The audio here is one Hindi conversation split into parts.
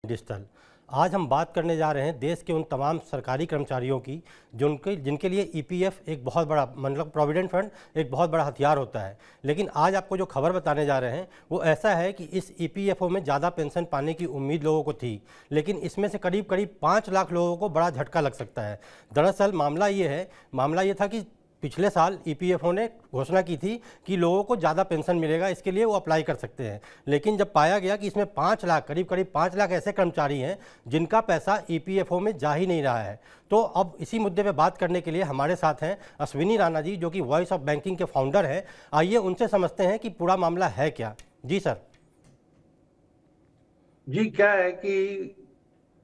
डिजिटल। आज हम बात करने जा रहे हैं देश के उन तमाम सरकारी कर्मचारियों की जिनके लिए ईपीएफ एक बहुत बड़ा मतलब प्रोविडेंट फंड एक बहुत बड़ा हथियार होता है। लेकिन आज आपको जो खबर बताने जा रहे हैं वो ऐसा है कि इस ईपीएफओ में ज़्यादा पेंशन पाने की उम्मीद लोगों को थी, लेकिन इसमें से करीब करीब 5 लाख लोगों को बड़ा झटका लग सकता है। दरअसल मामला ये था कि पिछले साल ईपीएफओ ने घोषणा की थी कि लोगों को ज़्यादा पेंशन मिलेगा, इसके लिए वो अप्लाई कर सकते हैं। लेकिन जब पाया गया कि इसमें 5 लाख करीब 5 लाख ऐसे कर्मचारी हैं जिनका पैसा ईपीएफओ में जा ही नहीं रहा है, तो अब इसी मुद्दे पे बात करने के लिए हमारे साथ हैं अश्विनी राणा जी, जो कि वॉइस ऑफ बैंकिंग के फाउंडर हैं। आइए उनसे समझते हैं कि पूरा मामला है क्या। जी सर। जी, क्या है कि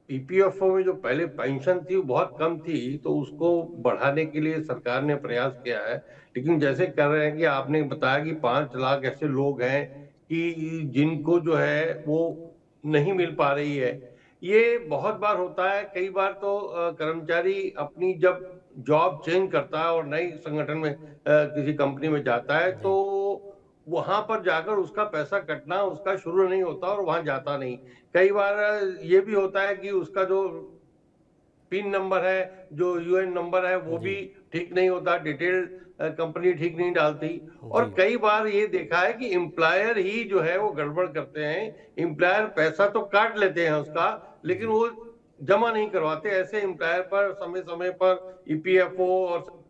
ईपीएफओ में जो पहले पेंशन थी वो बहुत कम थी, तो उसको बढ़ाने के लिए सरकार ने प्रयास किया है। लेकिन जैसे कर रहे हैं कि आपने बताया कि 5 लाख ऐसे लोग हैं कि जिनको जो है वो नहीं मिल पा रही है। ये बहुत बार होता है। कई बार तो कर्मचारी अपनी जब जॉब चेंज करता है और नई संगठन में किसी कंपनी में जाता है, तो वहां पर जाकर उसका पैसा कटना उसका शुरू नहीं होता और वहां जाता नहीं। कई बार ये भी होता है कि उसका जो पिन नंबर है, जो यूएन नंबर है, वो भी ठीक नहीं होता, डिटेल कंपनी ठीक नहीं डालती। और कई बार ये देखा है कि एम्प्लॉयर ही जो है वो गड़बड़ करते हैं। एम्प्लॉयर पैसा तो काट लेते हैं उसका, लेकिन वो जमा नहीं करवाते। ऐसे एम्प्लॉयर पर समय समय पर ईपीएफओ और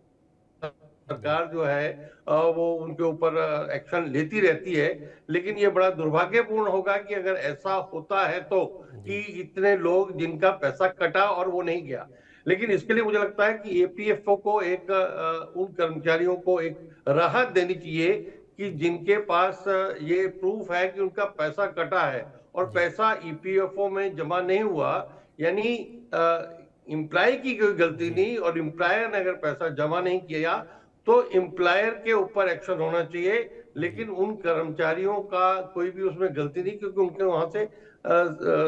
सरकार जो है वो उनके ऊपर एक्शन लेती रहती है। लेकिन ये बड़ा दुर्भाग्यपूर्ण होगा कि अगर ऐसा होता है तो, कि इतने लोग जिनका पैसा कटा और वो नहीं गया। लेकिन इसके लिए मुझे लगता है कि एपीएफओ को उन कर्मचारियों को एक राहत देनी चाहिए कि जिनके पास ये प्रूफ है कि उनका पैसा कटा है और पैसा ईपीएफओ में जमा नहीं हुआ, यानी एम्प्लॉय की कोई गलती नहीं, और एम्प्लॉयर ने अगर पैसा जमा नहीं किया तो एम्प्लॉयर के ऊपर एक्शन होना चाहिए। लेकिन उन कर्मचारियों का कोई भी उसमें गलती नहीं, क्योंकि उनके वहां से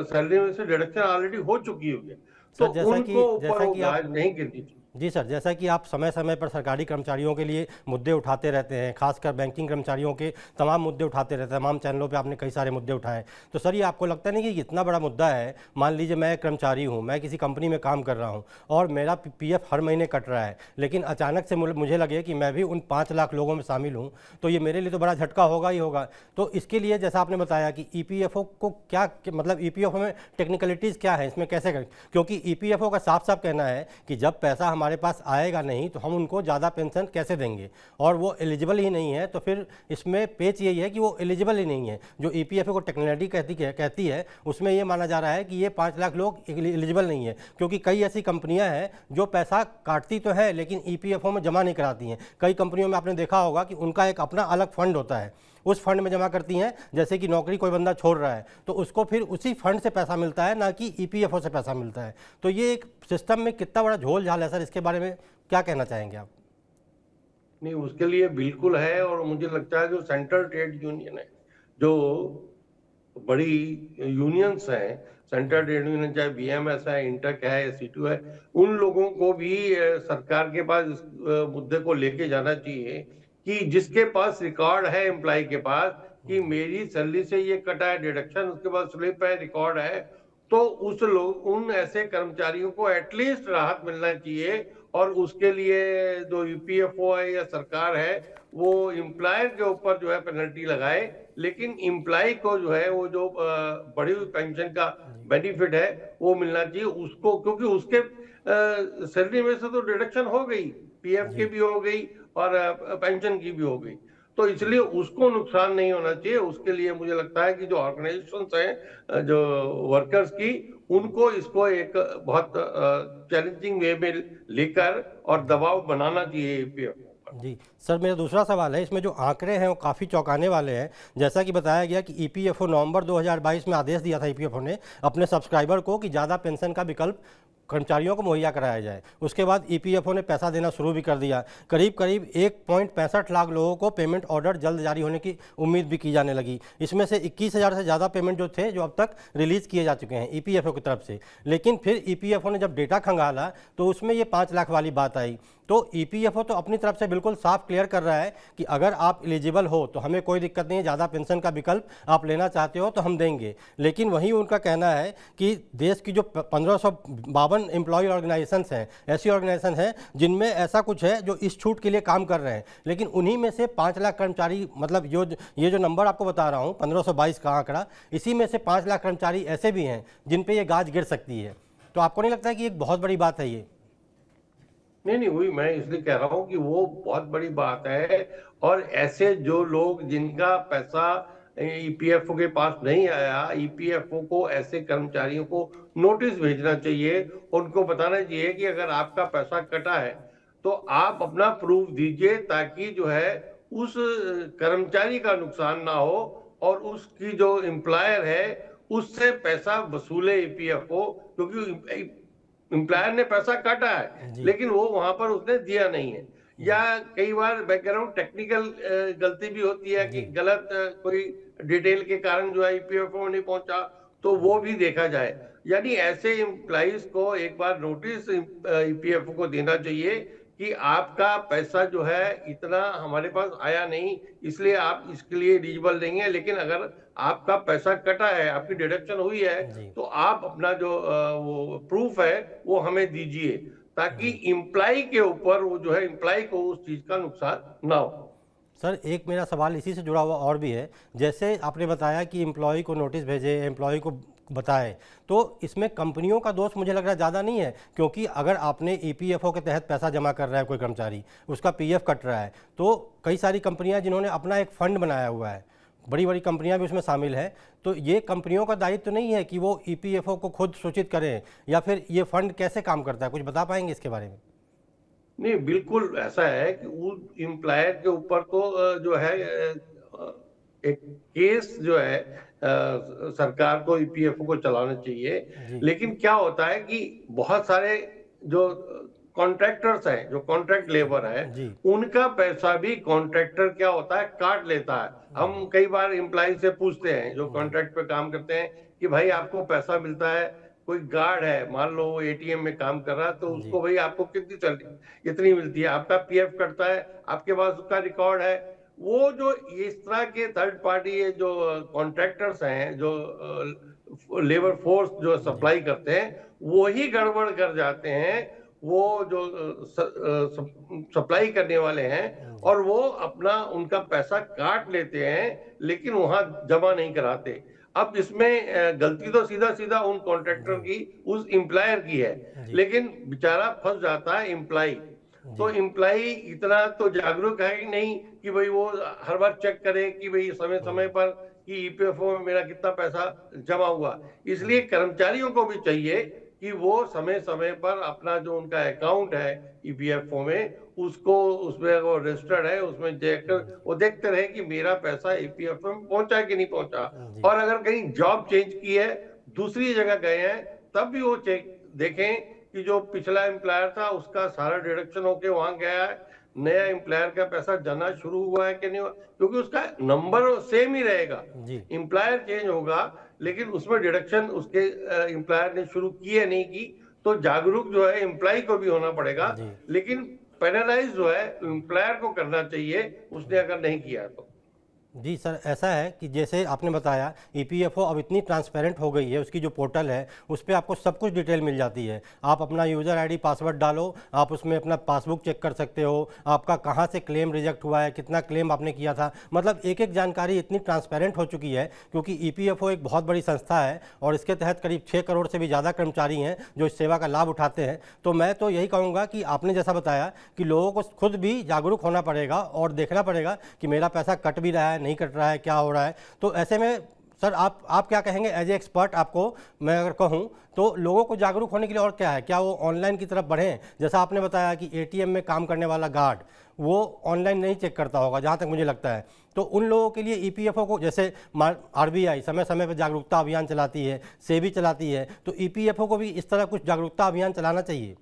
सैलरी में से डिडक्शन ऑलरेडी हो चुकी होगी, तो सर उनको ऊपर वो गाज नहीं गिरनी चाहिए। जी सर, जैसा कि आप समय समय पर सरकारी कर्मचारियों के लिए मुद्दे उठाते रहते हैं, खासकर बैंकिंग कर्मचारियों के तमाम मुद्दे उठाते रहते हैं, तमाम चैनलों पे आपने कई सारे मुद्दे उठाए। तो सर, ये आपको लगता नहीं कि इतना बड़ा मुद्दा है? मान लीजिए मैं कर्मचारी हूँ, मैं किसी कंपनी में काम कर रहा हूँ और मेरा पीएफ हर महीने कट रहा है, लेकिन अचानक से मुझे लगे कि मैं भी उन 5 लाख लोगों में शामिल हूँ, तो ये मेरे लिए तो बड़ा झटका होगा ही होगा। तो इसके लिए जैसा आपने बताया कि ईपीएफओ को क्या मतलब ईपीएफओ में टेक्निकलिटीज़ क्या है, इसमें कैसे करें? क्योंकि ईपीएफओ का साफ साफ कहना है कि जब पैसा हमारे पास आएगा नहीं तो हम उनको ज़्यादा पेंशन कैसे देंगे, और वो एलिजिबल ही नहीं है। तो फिर इसमें पेच यही है कि वो एलिजिबल ही नहीं है। जो ईपीएफओ को टेक्निकलिटी कहती है उसमें ये माना जा रहा है कि ये 5 लाख लोग एलिजिबल नहीं है, क्योंकि कई ऐसी कंपनियां हैं जो पैसा काटती तो है लेकिन ईपीएफओ में जमा नहीं कराती हैं। कई कंपनियों में आपने देखा होगा कि उनका एक अपना अलग फंड होता है, उस फंड में जमा करती हैं। जैसे कि नौकरी कोई बंदा छोड़ रहा है तो उसको फिर उसी फंड से पैसा मिलता है, ना कि ईपीएफओ से पैसा मिलता है। तो ये एक सिस्टम में कितना बड़ा झोल झाल है सर, इसके बारे में क्या कहना चाहेंगे आप? नहीं, उसके लिए बिल्कुल है। और मुझे लगता है जो सेंट्रल ट्रेड यूनियन है, जो बड़ी यूनियंस हैं, सेंट्रल ट्रेड यूनियन चाहे बीएमएस है, इंटक है या सीटू है, उन लोगों को भी सरकार के पास इस मुद्दे को लेके जाना चाहिए कि जिसके पास रिकॉर्ड है एम्प्लॉय के पास कि मेरी सैलरी से ये कटा है डिडक्शन, उसके पास स्लिप है, रिकॉर्ड है, तो उन ऐसे कर्मचारियों को एटलीस्ट राहत मिलना चाहिए। और उसके लिए जो ईपीएफओ है या सरकार है वो एम्प्लॉयर के ऊपर जो है पेनल्टी लगाए, लेकिन एम्प्लॉय को जो है वो जो बढ़ी हुई पेंशन का बेनिफिट है वो मिलना चाहिए उसको, क्योंकि उसके सैलरी में से तो डिडक्शन हो गई, पीएफ की भी हो गई और पेंशन की भी हो गई, तो इसलिए उसको नुकसान नहीं होना चाहिए। उसके लिए मुझे लगता है कि जो ऑर्गेनाइजेशंस हैं जो वर्कर्स की, उनको इसको एक बहुत चैलेंजिंग वे में लेकर और दबाव बनाना चाहिए ईपीएफ पर। जी सर, मेरा दूसरा सवाल है, इसमें जो आंकड़े हैं वो काफ़ी चौंकाने वाले हैं। जैसा कि बताया गया कि ईपीएफओ नवंबर 2022 में आदेश दिया था ईपीएफओ ने अपने सब्सक्राइबर को कि ज़्यादा पेंशन का विकल्प कर्मचारियों को मुहैया कराया जाए। उसके बाद ईपीएफओ ने पैसा देना शुरू भी कर दिया। करीब करीब 1.65 लाख लोगों को पेमेंट ऑर्डर जल्द जारी होने की उम्मीद भी की जाने लगी। इसमें से 21,000 से ज़्यादा पेमेंट जो थे, जो अब तक रिलीज़ किए जा चुके हैं ईपीएफओ की तरफ से। लेकिन फिर ईपीएफओ ने जब डेटा खंगाला तो उसमें ये 5 लाख वाली बात आई। तो ईपीएफओ तो अपनी तरफ से बिल्कुल साफ क्लियर कर रहा है कि अगर आप एलिजिबल हो तो हमें कोई दिक्कत नहीं है, ज़्यादा पेंशन का विकल्प आप लेना चाहते हो तो हम देंगे। लेकिन वहीं उनका कहना है कि देश की जो 1552 एम्प्लॉय ऑर्गेनाइजेशंस हैं, ऐसी ऑर्गेनाइजेशन हैं जिनमें ऐसा कुछ है जो इस छूट के लिए काम कर रहे हैं, लेकिन उन्हीं में से 5 लाख कर्मचारी, मतलब ये जो नंबर आपको बता रहा हूँ 1522 का आंकड़ा, इसी में से 5 लाख कर्मचारी ऐसे भी हैं जिन पे ये गाज गिर सकती है। तो आपको नहीं लगता है कि एक बहुत बड़ी बात है ये? नहीं, वही मैं इसलिए कह रहा हूं कि वो बहुत बड़ी बात है। और ऐसे जो लोग जिनका पैसा ईपीएफओ के पास नहीं आया, ईपीएफओ को ऐसे कर्मचारियों को नोटिस भेजना चाहिए, उनको बताना चाहिए कि अगर आपका पैसा कटा है तो आप अपना प्रूफ दीजिए, ताकि जो है उस कर्मचारी का नुकसान ना हो और उसकी जो एम्प्लॉयर है उससे पैसा वसूले ईपीएफओ, क्योंकि एम्प्लॉयर ने पैसा काटा है लेकिन वो वहां पर उसने दिया नहीं है। या कई बार मैं कह रहा हूँ टेक्निकल गलती भी होती है कि गलत कोई डिटेल के कारण जो है ईपीएफओ नहीं पहुंचा, तो वो भी देखा जाए। यानी ऐसे एम्प्लॉइज को एक बार नोटिस ईपीएफओ को देना चाहिए कि आपका पैसा जो है इतना हमारे पास आया नहीं, इसलिए आप इसके लिए एलिजिबल नहीं है, लेकिन अगर आपका पैसा कटा है, आपकी डिडक्शन हुई है, तो आप अपना जो वो प्रूफ है वो हमें दीजिए, ताकि एम्प्लॉय के ऊपर वो जो है एम्प्लॉय को उस चीज का नुकसान ना हो। सर, एक मेरा सवाल इसी से जुड़ा हुआ और भी है। जैसे आपने बताया कि एम्प्लॉय को नोटिस भेजे, एम्प्लॉय को बताए, तो इसमें कंपनियों का दोष मुझे लग रहा है ज़्यादा नहीं है, क्योंकि अगर आपने ईपीएफओ के तहत पैसा जमा कर रहा है कोई कर्मचारी, उसका पीएफ कट रहा है, तो कई सारी कंपनियां जिन्होंने अपना एक फ़ंड बनाया हुआ है, बड़ी बड़ी कंपनियां भी उसमें शामिल हैं, तो ये कंपनियों का दायित्व तो नहीं है कि वो ईपीएफओ को खुद सूचित करें, या फिर ये फंड कैसे काम करता है, कुछ बता पाएंगे इसके बारे में? नहीं, बिल्कुल ऐसा है कि उस एम्प्लॉयर के ऊपर तो जो है एक केस जो है सरकार को ईपीएफओ को चलाना चाहिए। लेकिन क्या होता है कि बहुत सारे जो कॉन्ट्रैक्टर्स हैं, जो कॉन्ट्रैक्ट लेबर है, उनका पैसा भी कॉन्ट्रैक्टर क्या होता है काट लेता है। हम कई बार एम्प्लॉय से पूछते हैं जो कॉन्ट्रैक्ट पे काम करते हैं कि भाई आपको पैसा मिलता है, कोई गार्ड है मान लो वो एटीएम में काम कर रहा है, तो उसको भाई आपको कितनी सैलरी इतनी मिलती है, आपका पीएफ कटता है, आपके पास उसका रिकॉर्ड है। वो जो इस तरह के थर्ड पार्टी जो कॉन्ट्रैक्टर्स हैं, जो लेबर फोर्स जो सप्लाई करते हैं, वो ही गड़बड़ कर जाते हैं। वो जो सप्लाई करने वाले हैं और वो अपना उनका पैसा काट लेते हैं, लेकिन वहां जमा नहीं कराते। अब इसमें गलती तो सीधा सीधा उन कॉन्ट्रैक्टर की, उस एम्प्लॉयर की है, लेकिन बेचारा फंस जाता है एम्प्लॉय। तो एम्प्लॉय इतना तो जागरूक है ही नहीं कि भाई वो हर बार चेक करे कि भाई समय समय पर कि ईपीएफओ में मेरा कितना पैसा जमा हुआ। इसलिए कर्मचारियों को भी चाहिए कि वो समय समय पर अपना जो उनका अकाउंट है ईपीएफओ में, उसको उसमें वो रजिस्टर्ड है, उसमें देखकर वो देखते रहे कि मेरा पैसा ईपीएफओ में पहुंचा कि नहीं पहुंचा। और अगर कहीं जॉब चेंज की है, दूसरी जगह गए हैं, तब भी वो चेक देखें कि जो पिछला एम्प्लॉयर था उसका सारा डिडक्शन होके वहां गया है, नया एम्प्लॉयर का पैसा जाना शुरू हुआ है कि नहीं हुआ, क्योंकि उसका नंबर सेम ही रहेगा। एम्प्लॉयर चेंज होगा लेकिन उसमें डिडक्शन उसके एम्प्लॉयर ने शुरू की है नहीं की, तो जागरूक जो है एम्प्लॉय को भी होना पड़ेगा, लेकिन पेनलाइज जो है एम्प्लॉयर को करना चाहिए, उसने अगर नहीं किया तो। जी सर, ऐसा है कि जैसे आपने बताया ईपीएफओ अब इतनी ट्रांसपेरेंट हो गई है, उसकी जो पोर्टल है उस पर आपको सब कुछ डिटेल मिल जाती है। आप अपना यूज़र आईडी पासवर्ड डालो, आप उसमें अपना पासबुक चेक कर सकते हो, आपका कहाँ से क्लेम रिजेक्ट हुआ है, कितना क्लेम आपने किया था, मतलब एक एक जानकारी इतनी ट्रांसपेरेंट हो चुकी है, क्योंकि ईपीएफओ एक बहुत बड़ी संस्था है और इसके तहत करीब 6 करोड़ से भी ज़्यादा कर्मचारी हैं जो इस सेवा का लाभ उठाते हैं। तो मैं तो यही कहूँगा कि आपने जैसा बताया कि लोगों को खुद भी जागरूक होना पड़ेगा और देखना पड़ेगा कि मेरा पैसा कट भी रहा है, नहीं कट रहा है, क्या हो रहा है। तो ऐसे में सर आप क्या कहेंगे एज ए एक्सपर्ट? आपको मैं अगर कहूं तो लोगों को जागरूक होने के लिए और क्या है? क्या वो ऑनलाइन की तरफ बढ़ें? जैसा आपने बताया कि एटीएम में काम करने वाला गार्ड वो ऑनलाइन नहीं चेक करता होगा, जहां तक मुझे लगता है। तो उन लोगों के लिए ईपीएफओ को, जैसे आरबीआई समय समय पर जागरूकता अभियान चलाती है, सेबी चलाती है, तो ईपीएफओ को भी इस तरह कुछ जागरूकता अभियान चलाना चाहिए।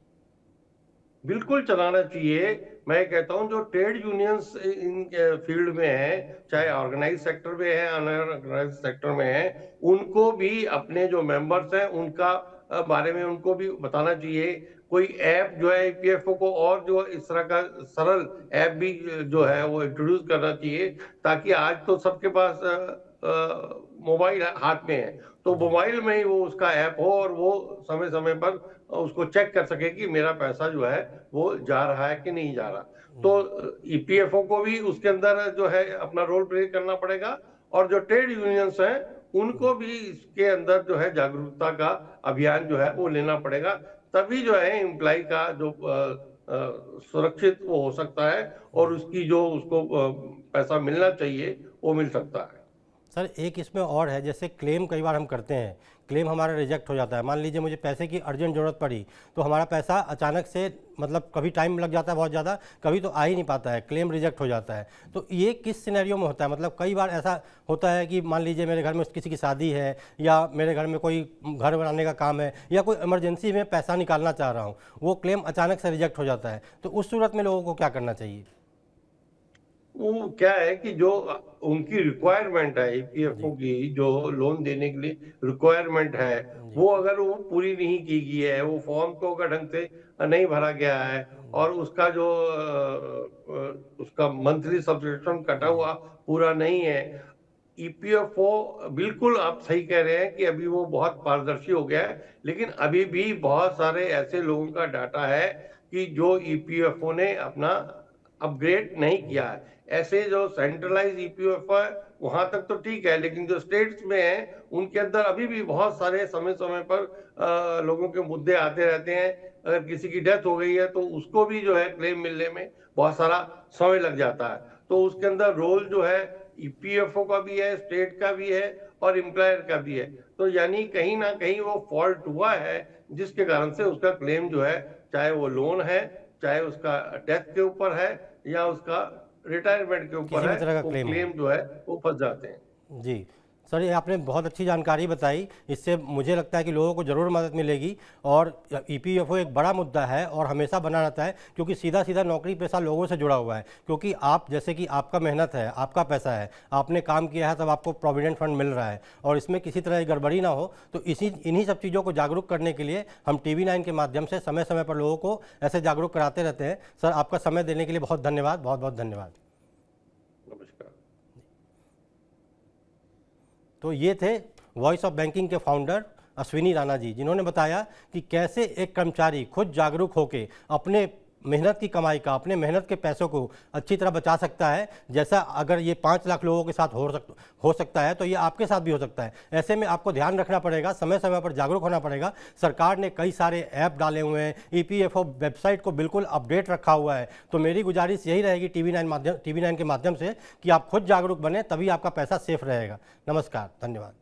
बिल्कुल चलाना चाहिए। मैं कहता हूं जो ट्रेड यूनियंस इन फील्ड में है, चाहे ऑर्गेनाइज सेक्टर में है, अनऑर्गेनाइज सेक्टर में है, उनको भी अपने जो मेंबर्स हैं उनका बारे में उनको भी बताना चाहिए। कोई ऐप जो है ईपीएफओ को, और जो इस तरह का सरल ऐप भी जो है वो इंट्रोड्यूस करना चाहिए, ताकि आज तो सबके पास मोबाइल हाथ में है, तो मोबाइल में ही वो उसका ऐप हो और वो समय समय पर उसको चेक कर सके कि मेरा पैसा जो है वो जा रहा है कि नहीं जा रहा। तो ईपीएफओ को भी उसके अंदर जो है अपना रोल प्ले करना पड़ेगा, और जो ट्रेड यूनियंस हैं उनको भी इसके अंदर जो है जागरूकता का अभियान जो है वो लेना पड़ेगा। तभी जो है एम्प्लॉय का जो सुरक्षित वो हो सकता है, और उसकी जो उसको पैसा मिलना चाहिए वो मिल सकता है। सर एक इसमें और है, जैसे क्लेम कई बार हम करते हैं, क्लेम हमारा रिजेक्ट हो जाता है। मान लीजिए मुझे पैसे की अर्जेंट ज़रूरत पड़ी, तो हमारा पैसा अचानक से, मतलब कभी टाइम लग जाता है बहुत ज़्यादा, कभी तो आ ही नहीं पाता है, क्लेम रिजेक्ट हो जाता है। तो ये किस सिनेरियो में होता है? मतलब कई बार ऐसा होता है कि मान लीजिए मेरे घर में किसी की शादी है, या मेरे घर में कोई घर बनाने का काम है, या कोई इमरजेंसी में पैसा निकालना चाह रहा हूँ, वो क्लेम अचानक से रिजेक्ट हो जाता है, तो उस सूरत में लोगों को क्या करना चाहिए? वो क्या है कि जो उनकी रिक्वायरमेंट है, ईपीएफओ की जो लोन देने के लिए रिक्वायरमेंट है, वो अगर वो पूरी नहीं की गई है, वो फॉर्म को अगर ढंग से नहीं भरा गया है, और उसका जो उसका मंथली सब्सक्रिप्शन कटा हुआ पूरा नहीं है, ईपीएफओ, बिल्कुल आप सही कह रहे हैं कि अभी वो बहुत पारदर्शी हो गया है, लेकिन अभी भी बहुत सारे ऐसे लोगों का डाटा है कि जो ईपीएफओ ने अपना अपग्रेड नहीं किया है। ऐसे जो सेंट्रलाइज ईपीएफओ है वहां तक तो ठीक है, लेकिन जो स्टेट्स में है उनके अंदर अभी भी बहुत सारे समय समय पर लोगों के मुद्दे आते रहते हैं। अगर किसी की डेथ हो गई है तो उसको भी जो है क्लेम मिलने में बहुत सारा समय लग जाता है। तो उसके अंदर रोल जो है ईपीएफओ का भी है, स्टेट का भी है, और एम्प्लॉयर का भी है। तो यानी कहीं ना कहीं वो फॉल्ट हुआ है, जिसके कारण से उसका क्लेम जो है, चाहे वो लोन है, चाहे उसका डेथ के ऊपर है, या उसका रिटायरमेंट के किसी ऊपर भी है, तरह का वो क्लेम हो। क्लेम जो है वो फंस जाते हैं। जी सर, ये आपने बहुत अच्छी जानकारी बताई। इससे मुझे लगता है कि लोगों को ज़रूर मदद मिलेगी। और ईपीएफओ एक बड़ा मुद्दा है और हमेशा बना रहता है, क्योंकि सीधा सीधा नौकरी पेशा लोगों से जुड़ा हुआ है। क्योंकि आप, जैसे कि आपका मेहनत है, आपका पैसा है, आपने काम किया है, तब आपको प्रोविडेंट फंड मिल रहा है, और इसमें किसी तरह की गड़बड़ी ना हो, तो इन्हीं सब चीज़ों को जागरूक करने के लिए हम TV9 के माध्यम से समय समय पर लोगों को ऐसे जागरूक कराते रहते हैं। सर आपका समय देने के लिए बहुत धन्यवाद, बहुत बहुत धन्यवाद। नमस्कार। तो ये थे वॉइस ऑफ बैंकिंग के फाउंडर अश्विनी राणा जी, जिन्होंने बताया कि कैसे एक कर्मचारी खुद जागरूक होकर अपने मेहनत की कमाई का, अपने मेहनत के पैसों को अच्छी तरह बचा सकता है। जैसा अगर ये 5 लाख लोगों के साथ हो सकता है, तो ये आपके साथ भी हो सकता है। ऐसे में आपको ध्यान रखना पड़ेगा, समय समय पर जागरूक होना पड़ेगा। सरकार ने कई सारे ऐप डाले हुए हैं, ईपीएफओ वेबसाइट को बिल्कुल अपडेट रखा हुआ है। तो मेरी गुजारिश यही रहेगी TV9 के माध्यम से कि आप खुद जागरूक बने, तभी आपका पैसा सेफ रहेगा। नमस्कार, धन्यवाद।